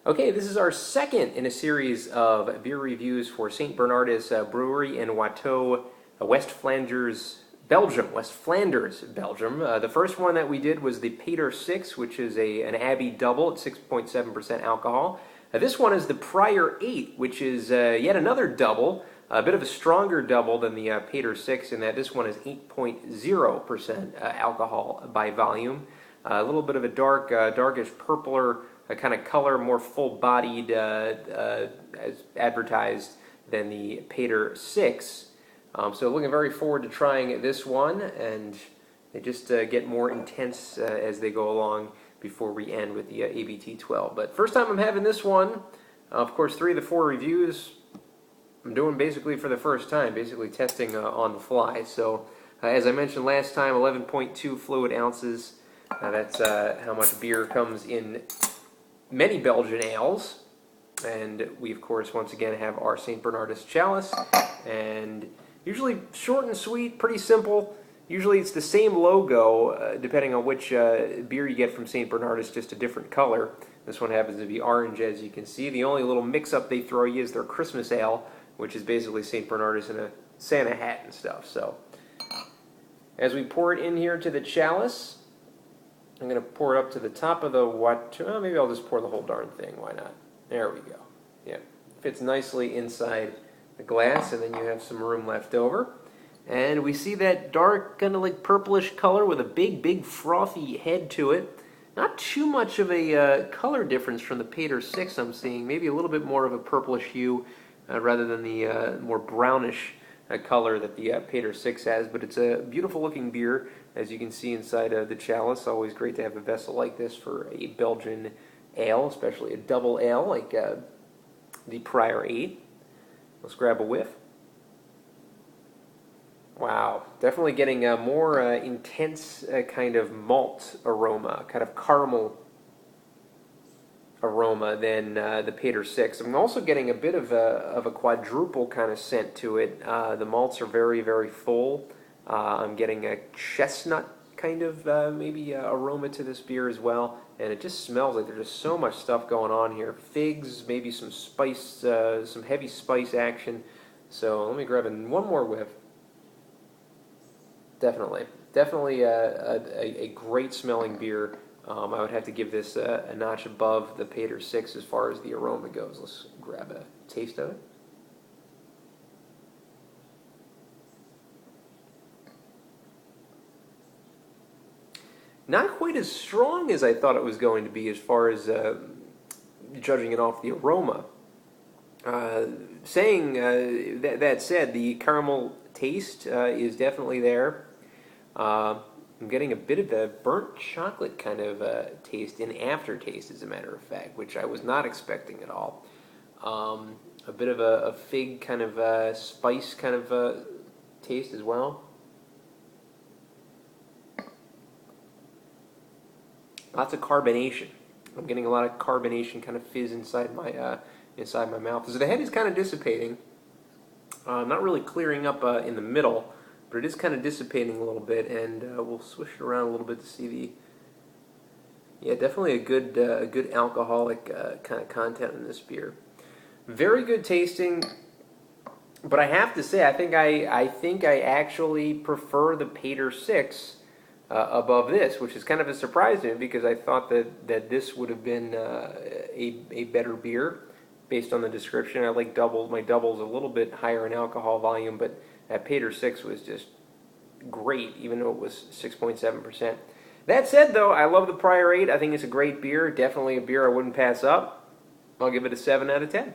Okay, this is our second in a series of beer reviews for St. Bernardus Brewery in Watteau, West Flanders, Belgium. The first one that we did was the Pater 6, which is an Abbey Dubbel at 6.7% alcohol. This one is the Prior 8, which is yet another double, a bit of a stronger double than the Pater 6, in that this one is 8.0% alcohol by volume. A little bit of a darkish purpler kind of color, more full-bodied as advertised than the Pater 6. So looking very forward to trying this one, and they just get more intense as they go along before we end with the ABT 12. But first time I'm having this one. Of course, 3 of the 4 reviews I'm doing basically for the first time, basically testing on the fly. So as I mentioned last time, 11.2 fluid ounces. That's how much beer comes in many Belgian ales. And we, of course, once again have our St. Bernardus chalice. And usually short and sweet, pretty simple. Usually it's the same logo, depending on which beer you get from St. Bernardus, just a different color. This one happens to be orange, as you can see. The only little mix-up they throw you is their Christmas ale, which is basically St. Bernardus in a Santa hat and stuff. So, as we pour it in here to the chalice, I'm going to pour it up to the top of the maybe I'll just pour the whole darn thing. Why not? There we go. Yeah, fits nicely inside the glass, and then you have some room left over. And we see that dark, kind of like purplish color with a big frothy head to it. Not too much of a color difference from the Pater 6 I'm seeing. Maybe a little bit more of a purplish hue rather than the more brownish color that the Pater 6 has. But it's a beautiful looking beer, as you can see inside the chalice. Always great to have a vessel like this for a Belgian ale, especially a double ale like the Prior 8. Let's grab a whiff. Wow, definitely getting a more intense kind of malt aroma, kind of caramel aroma than the Pater 6. I'm also getting a bit of a quadruple kind of scent to it. The malts are very full. I'm getting a chestnut kind of maybe aroma to this beer as well, and it just smells like there's just so much stuff going on here. Figs, maybe some spice, some heavy spice action. So let me grab one more whiff. Definitely a great smelling beer. I would have to give this a notch above the Pater 6 as far as the aroma goes. Let's grab a taste of it. Not quite as strong as I thought it was going to be as far as judging it off the aroma. That said, the caramel taste is definitely there. I'm getting a bit of a burnt chocolate kind of taste in aftertaste, as a matter of fact, which I was not expecting at all. A bit of a fig kind of spice kind of taste as well. Lots of carbonation. I'm getting a lot of carbonation kind of fizz inside my mouth. So the head is kind of dissipating. Not really clearing up in the middle, but it is kind of dissipating a little bit, and we'll swish it around a little bit to see definitely a good alcoholic kind of content in this beer. Very good tasting, but I have to say, I think I actually prefer the Pater 6 above this, which is kind of a surprise to me because I thought that this would have been a better beer based on the description. I like doubles. My double's a little bit higher in alcohol volume, but that Pater 6 was just great, even though it was 6.7%. That said, though, I love the Prior 8. I think it's a great beer. Definitely a beer I wouldn't pass up. I'll give it a 7 out of 10.